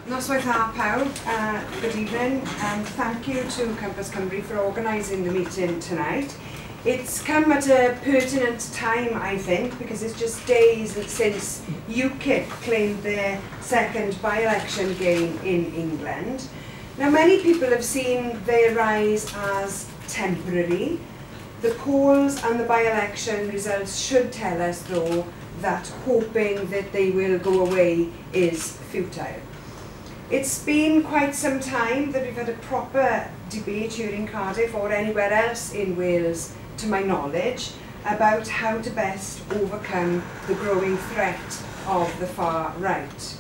Noswaith a pawb, good evening, and thank you to Plaid Cymru for organising the meeting tonight. It's come at a pertinent time, I think, because it's just days since UKIP claimed their second by-election gain in England. Now, many people have seen their rise as temporary. The polls and the by-election results should tell us, though, that hoping that they will go away is futile. It's been quite some time that we've had a proper debate here in Cardiff or anywhere else in Wales, to my knowledge, about how to best overcome the growing threat of the far right.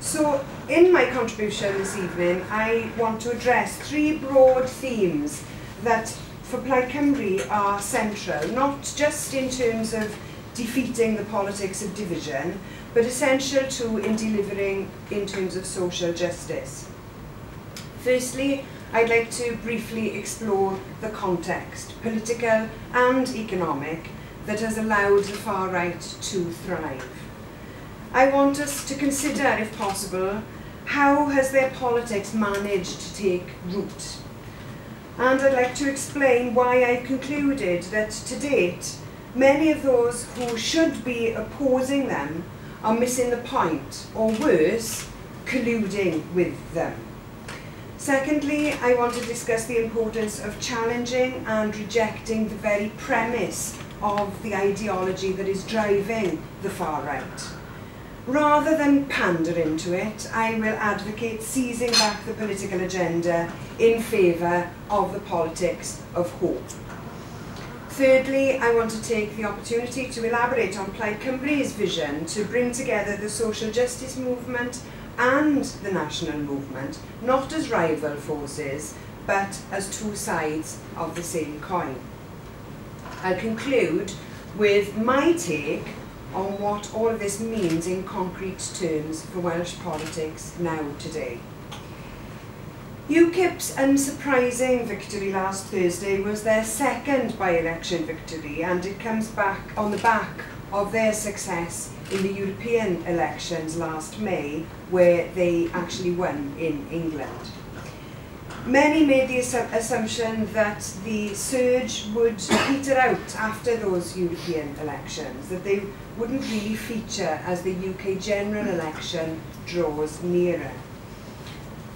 So, in my contribution this evening, I want to address three broad themes that, for Plaid Cymru, are central, not just in terms of defeating the politics of division, but essential too in delivering in terms of social justice. Firstly, I'd like to briefly explore the context, political and economic, that has allowed the far right to thrive. I want us to consider, if possible, how has their politics managed to take root? And I'd like to explain why I concluded that to date, many of those who should be opposing them are missing the point, or worse, colluding with them. Secondly, I want to discuss the importance of challenging and rejecting the very premise of the ideology that is driving the far right. Rather than pandering to it, I will advocate seizing back the political agenda in favour of the politics of hope. Thirdly, I want to take the opportunity to elaborate on Plaid Cymru's vision to bring together the social justice movement and the national movement, not as rival forces, but as two sides of the same coin. I'll conclude with my take on what all of this means in concrete terms for Welsh politics now today. UKIP's unsurprising victory last Thursday was their second by-election victory, and it comes back on the back of their success in the European elections last May, where they actually won in England. Many made the assumption that the surge would peter out after those European elections, that they wouldn't really feature as the UK general election draws nearer.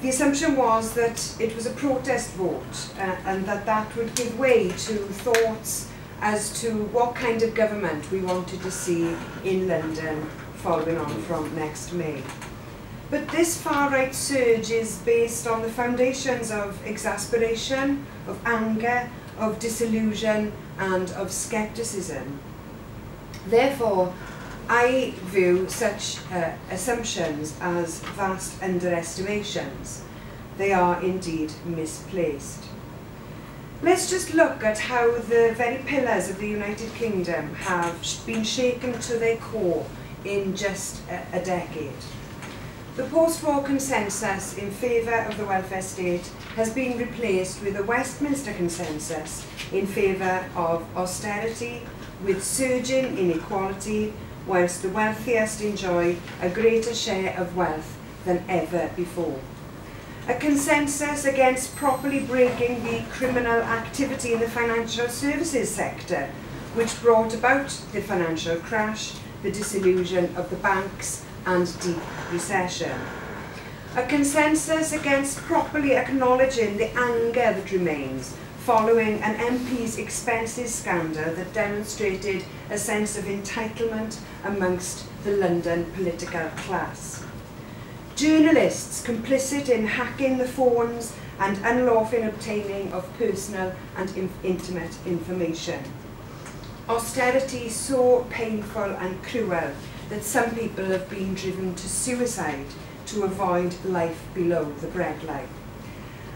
The assumption was that it was a protest vote and that would give way to thoughts as to what kind of government we wanted to see in London following on from next May. But this far-right surge is based on the foundations of exasperation, of anger, of disillusion, and of scepticism. Therefore, I view such assumptions as vast underestimations. They are indeed misplaced. Let's just look at how the very pillars of the United Kingdom have been shaken to their core in just a decade. The post-war consensus in favour of the welfare state has been replaced with a Westminster consensus in favour of austerity, with surging inequality, whilst the wealthiest enjoy a greater share of wealth than ever before. A consensus against properly breaking the criminal activity in the financial services sector, which brought about the financial crash, the disillusion of the banks, and deep recession. A consensus against properly acknowledging the anger that remains following an MP's expenses scandal that demonstrated a sense of entitlement amongst the London political class. Journalists complicit in hacking the phones and unlawful obtaining of personal and intimate information. Austerity so painful and cruel that some people have been driven to suicide to avoid life below the breadline.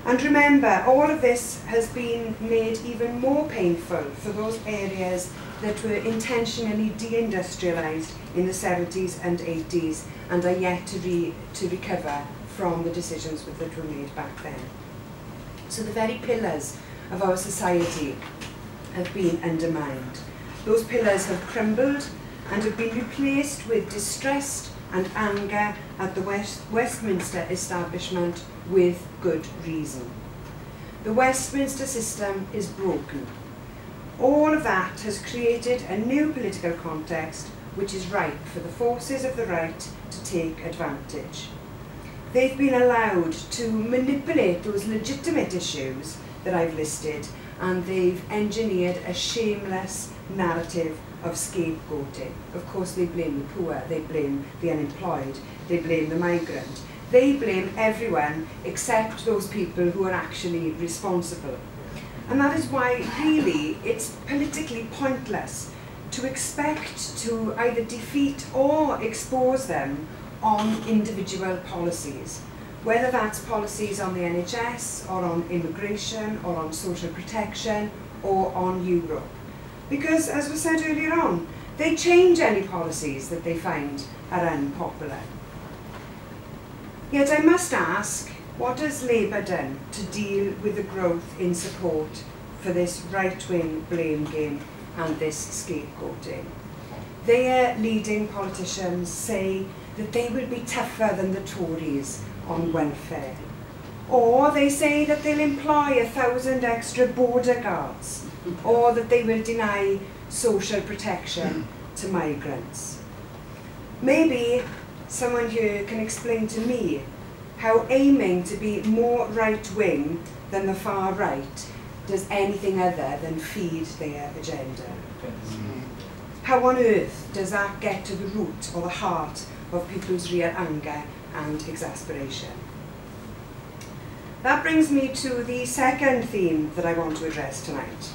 And remember, all of this has been made even more painful for those areas that were intentionally deindustrialised in the 70s and 80s and are yet to recover from the decisions that were made back then. So the very pillars of our society have been undermined. Those pillars have crumbled and have been replaced with distressed, and anger at the Westminster establishment with good reason. The Westminster system is broken. All of that has created a new political context which is ripe for the forces of the right to take advantage. They've been allowed to manipulate those legitimate issues that I've listed, and they've engineered a shameless narrative of scapegoating. Of course, they blame the poor, they blame the unemployed, they blame the migrant. They blame everyone except those people who are actually responsible. And that is why, really, it's politically pointless to expect to either defeat or expose them on individual policies, whether that's policies on the NHS, or on immigration, or on social protection, or on Europe. Because, as was said earlier on, they change any policies that they find are unpopular. Yet I must ask, what has Labour done to deal with the growth in support for this right-wing blame game and this scapegoating? Their leading politicians say that they will be tougher than the Tories on welfare. Or they say that they'll employ 1,000 extra border guards, or that they will deny social protection to migrants. Maybe someone here can explain to me how aiming to be more right-wing than the far right does anything other than feed their agenda. How on earth does that get to the root or the heart of people's real anger and exasperation? That brings me to the second theme that I want to address tonight.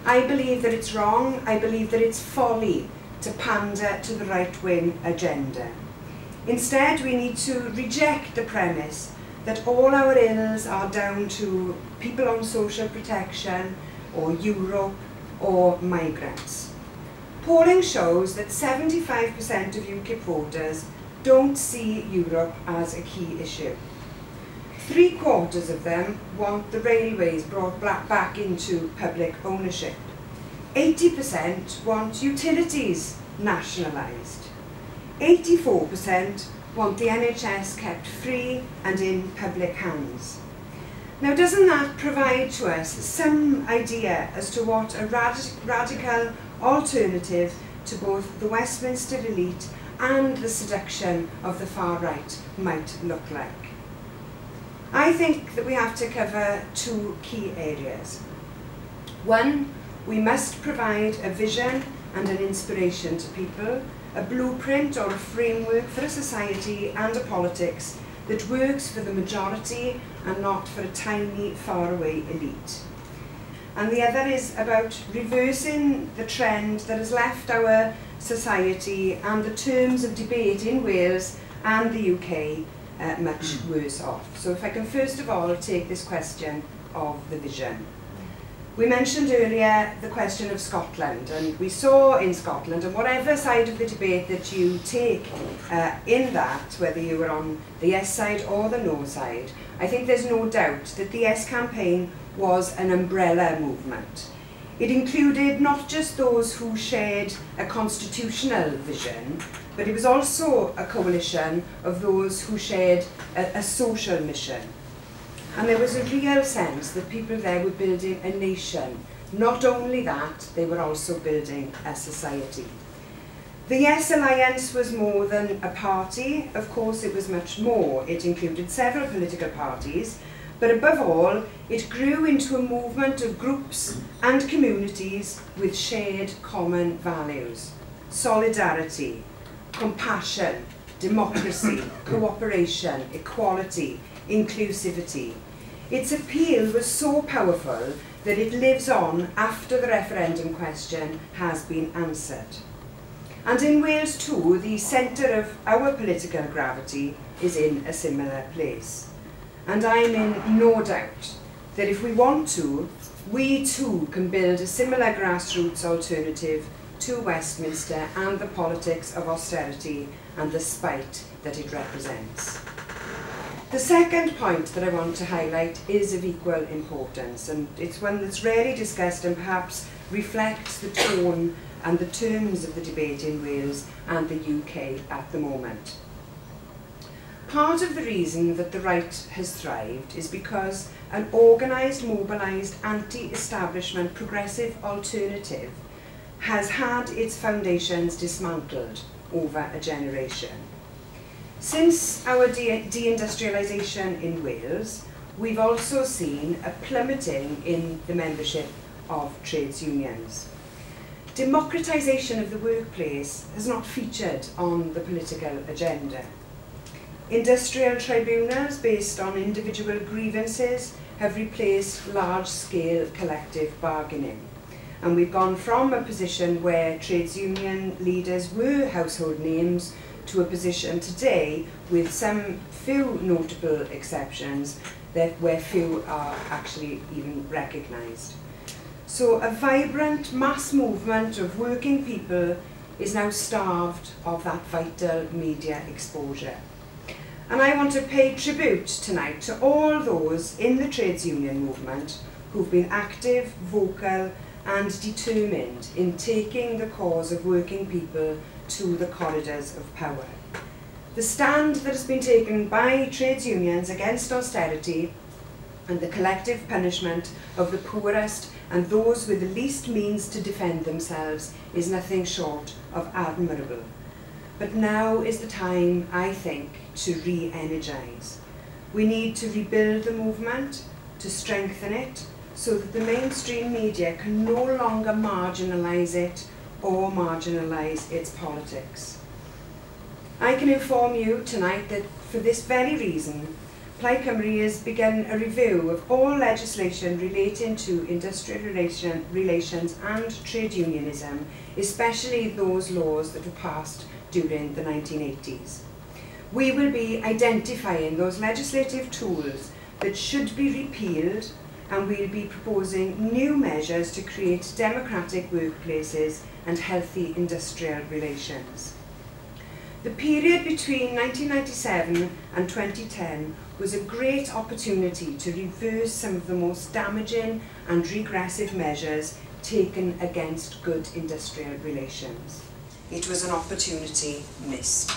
I believe that it's wrong, I believe that it's folly to pander to the right-wing agenda. Instead, we need to reject the premise that all our ills are down to people on social protection, or Europe, or migrants. Polling shows that 75% of UK voters don't see Europe as a key issue. 3/4 of them want the railways brought back into public ownership. 80% want utilities nationalised. 84% want the NHS kept free and in public hands. Now, doesn't that provide to us some idea as to what a radical alternative to both the Westminster elite and the seduction of the far right might look like? I think that we have to cover two key areas. One, we must provide a vision and an inspiration to people, a blueprint or a framework for a society and a politics that works for the majority and not for a tiny, faraway elite. And the other is about reversing the trend that has left our society and the terms of debate in Wales and the UK much worse off. So if I can first of all take this question of the vision. We mentioned earlier the question of Scotland, and we saw in Scotland, and whatever side of the debate that you take in that, whether you were on the yes side or the no side, I think there's no doubt that the yes campaign was an umbrella movement. It included not just those who shared a constitutional vision, but it was also a coalition of those who shared a social mission. And there was a real sense that people there were building a nation. Not only that, they were also building a society. The Yes Alliance was more than a party. Of course, it was much more. It included several political parties, but above all, it grew into a movement of groups and communities with shared common values: solidarity, compassion, democracy, cooperation, equality, inclusivity. Its appeal was so powerful that it lives on after the referendum question has been answered. And in Wales too, the centre of our political gravity is in a similar place. And I'm in no doubt that if we want to, we too can build a similar grassroots alternative to Westminster and the politics of austerity and the spite that it represents. The second point that I want to highlight is of equal importance, and it's one that's rarely discussed and perhaps reflects the tone and the terms of the debate in Wales and the UK at the moment. Part of the reason that the right has thrived is because an organised, mobilised, anti-establishment progressive alternative has had its foundations dismantled over a generation. Since our deindustrialisation in Wales, we've also seen a plummeting in the membership of trades unions. Democratisation of the workplace has not featured on the political agenda. Industrial tribunals based on individual grievances have replaced large-scale collective bargaining. And we've gone from a position where trades union leaders were household names to a position today with some few notable exceptions where few are actually even recognised. So a vibrant mass movement of working people is now starved of that vital media exposure. And I want to pay tribute tonight to all those in the trades union movement who've been active, vocal and determined in taking the cause of working people to the corridors of power. The stand that has been taken by trades unions against austerity and the collective punishment of the poorest and those with the least means to defend themselves is nothing short of admirable. But now is the time, I think, to re-energise. We need to rebuild the movement, to strengthen it, so that the mainstream media can no longer marginalise it or marginalise its politics. I can inform you tonight that for this very reason, Plaid Cymru has begun a review of all legislation relating to industrial relations and trade unionism, especially those laws that were passed during the 1980s. We will be identifying those legislative tools that should be repealed, and we'll be proposing new measures to create democratic workplaces and healthy industrial relations. The period between 1997 and 2010 was a great opportunity to reverse some of the most damaging and regressive measures taken against good industrial relations. It was an opportunity missed.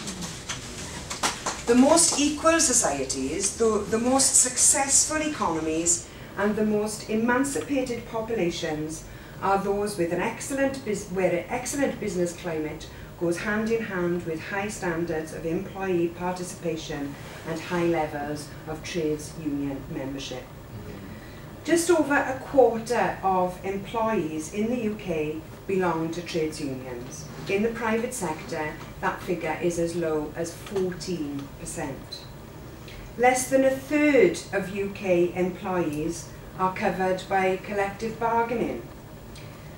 The most equal societies, the most successful economies, and the most emancipated populations are those with where an excellent business climate goes hand in hand with high standards of employee participation and high levels of trades union membership. Just over a quarter of employees in the UK belong to trades unions. In the private sector, that figure is as low as 14%. Less than a third of UK employees are covered by collective bargaining.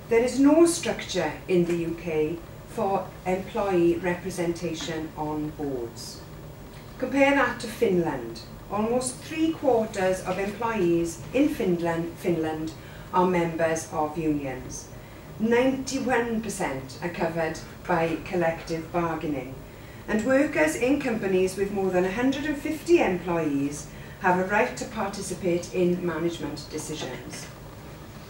There is no structure in the UK for employee representation on boards. Compare that to Finland. Almost 3/4 of employees in Finland are members of unions. 91% are covered by collective bargaining. And workers in companies with more than 150 employees have a right to participate in management decisions.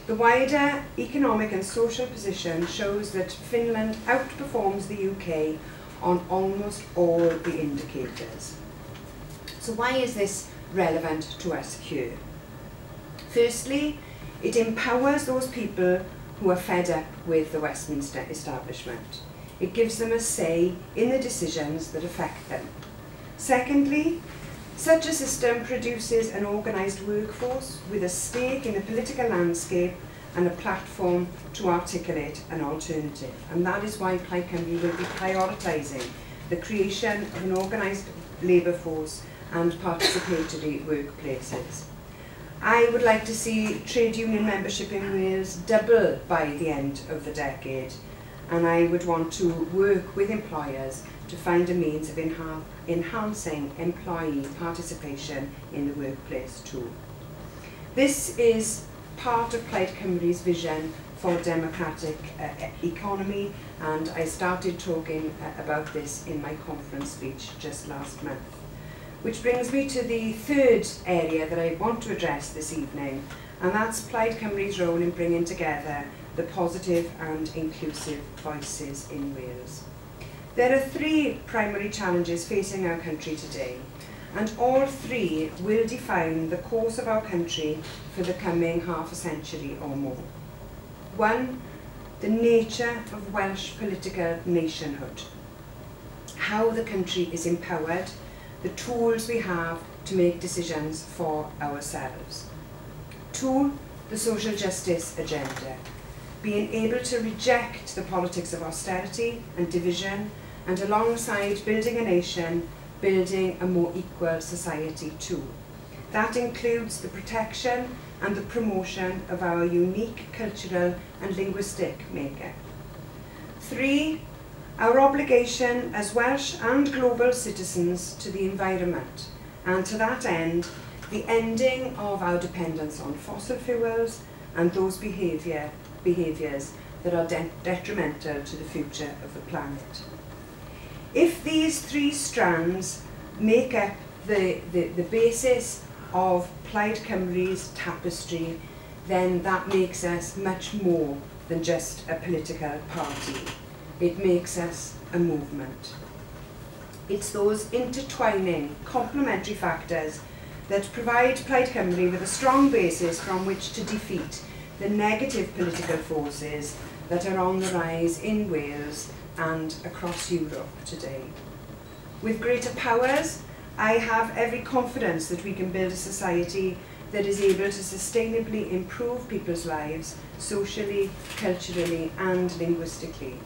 The wider economic and social position shows that Finland outperforms the UK on almost all the indicators. So why is this relevant to us here? Firstly, it empowers those people who are fed up with the Westminster establishment. It gives them a say in the decisions that affect them. Secondly, such a system produces an organised workforce with a stake in the political landscape and a platform to articulate an alternative. And that is why Plaid Cymru will be prioritising the creation of an organised labour force and participatory workplaces. I would like to see trade union membership in Wales double by the end of the decade, and I would want to work with employers to find a means of enhancing employee participation in the workplace too. This is part of Plaid Cymru's vision for a democratic economy, and I started talking about this in my conference speech just last month. Which brings me to the third area that I want to address this evening, and that's Plaid Cymru's role in bringing together the positive and inclusive voices in Wales. There are three primary challenges facing our country today, and all three will define the course of our country for the coming half a century or more. One, the nature of Welsh political nationhood. How the country is empowered, the tools we have to make decisions for ourselves. Two, the social justice agenda. Being able to reject the politics of austerity and division, and alongside building a nation, building a more equal society too. That includes the protection and the promotion of our unique cultural and linguistic makeup. Three, our obligation as Welsh and global citizens to the environment, and to that end, the ending of our dependence on fossil fuels and those behaviours that are detrimental to the future of the planet. If these three strands make up the basis of Plaid Cymru's tapestry, then that makes us much more than just a political party. It makes us a movement. It's those intertwining, complementary factors that provide Plaid Cymru with a strong basis from which to defeat the negative political forces that are on the rise in Wales and across Europe today. With greater powers, I have every confidence that we can build a society that is able to sustainably improve people's lives socially, culturally and linguistically.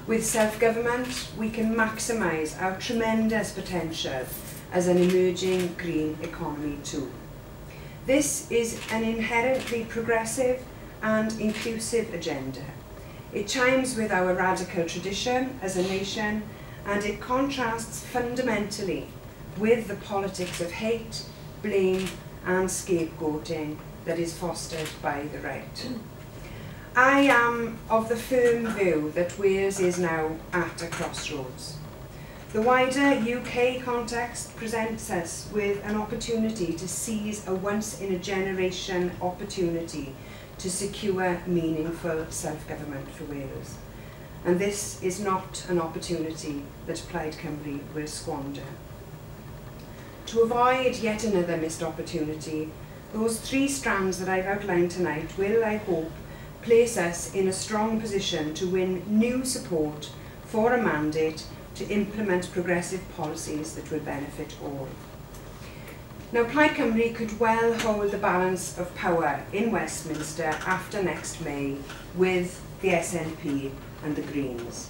With self-government, we can maximise our tremendous potential as an emerging green economy too. This is an inherently progressive and inclusive agenda. It chimes with our radical tradition as a nation, and it contrasts fundamentally with the politics of hate, blame and scapegoating that is fostered by the right. I am of the firm view that Wales is now at a crossroads. The wider UK context presents us with an opportunity to seize a once-in-a-generation opportunity to secure meaningful self-government for Wales. And this is not an opportunity that Plaid Cymru will squander. To avoid yet another missed opportunity, those three strands that I've outlined tonight will, I hope, place us in a strong position to win new support for a mandate to implement progressive policies that will benefit all. Now, Plaid Cymru could well hold the balance of power in Westminster after next May with the SNP and the Greens.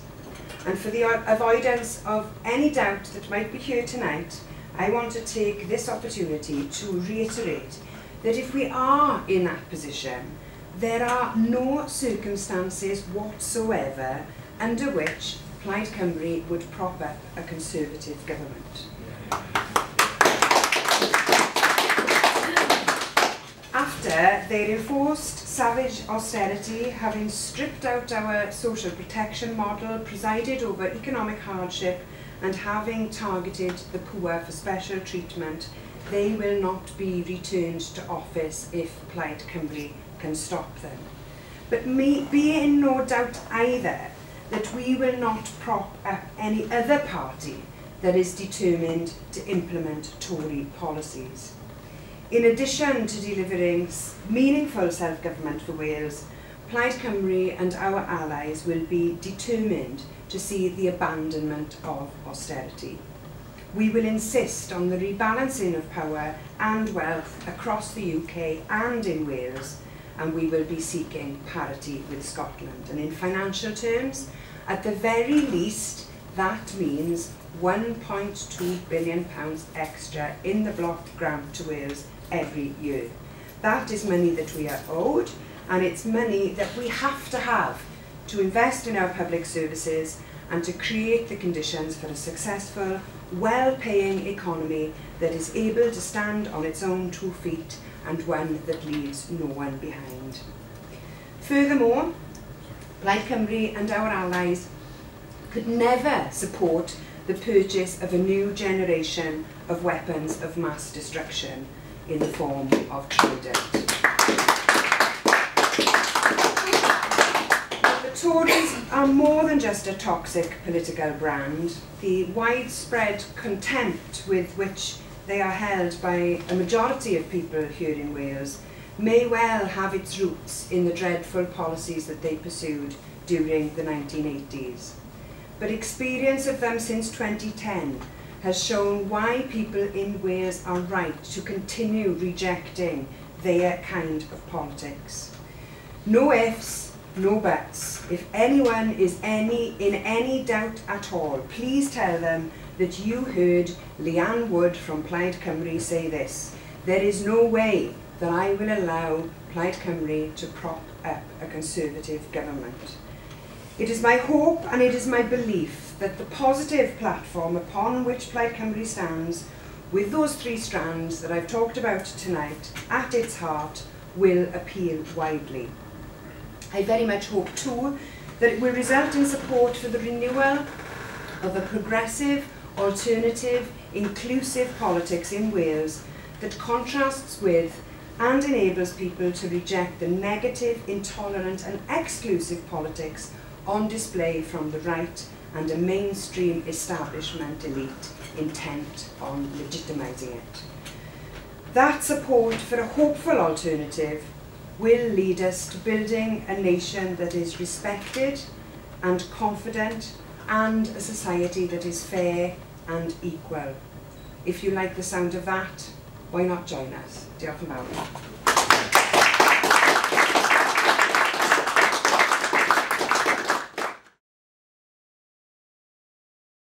And for the avoidance of any doubt that might be here tonight, I want to take this opportunity to reiterate that if we are in that position, there are no circumstances whatsoever under which Plaid Cymru would prop up a Conservative government. After their enforced savage austerity, having stripped out our social protection model, presided over economic hardship and having targeted the poor for special treatment, they will not be returned to office if Plaid Cymru can stop them. But be in no doubt either that we will not prop up any other party that is determined to implement Tory policies. In addition to delivering meaningful self-government for Wales, Plaid Cymru and our allies will be determined to see the abandonment of austerity. We will insist on the rebalancing of power and wealth across the UK and in Wales, and we will be seeking parity with Scotland. And in financial terms, at the very least, that means £1.2 billion extra in the block grant to Wales every year. That is money that we are owed, and it's money that we have to invest in our public services and to create the conditions for a successful, well-paying economy that is able to stand on its own 2 feet and one that leaves no one behind. Furthermore, Plaid Cymru and our allies could never support the purchase of a new generation of weapons of mass destruction in the form of trident. Tories are more than just a toxic political brand. The widespread contempt with which they are held by a majority of people here in Wales may well have its roots in the dreadful policies that they pursued during the 1980s. But experience of them since 2010 has shown why people in Wales are right to continue rejecting their kind of politics. No ifs, no buts. If anyone is in any doubt at all, please tell them that you heard Leanne Wood from Plaid Cymru say this: there is no way that I will allow Plaid Cymru to prop up a Conservative government. It is my hope and it is my belief that the positive platform upon which Plaid Cymru stands, with those three strands that I've talked about tonight at its heart, will appeal widely. I very much hope too that it will result in support for the renewal of a progressive, alternative, inclusive politics in Wales that contrasts with and enables people to reject the negative, intolerant and exclusive politics on display from the right and a mainstream establishment elite intent on legitimising it. That support for a hopeful alternative will lead us to building a nation that is respected and confident, and a society that is fair and equal. If you like the sound of that, why not join us? Diolch yn fawr.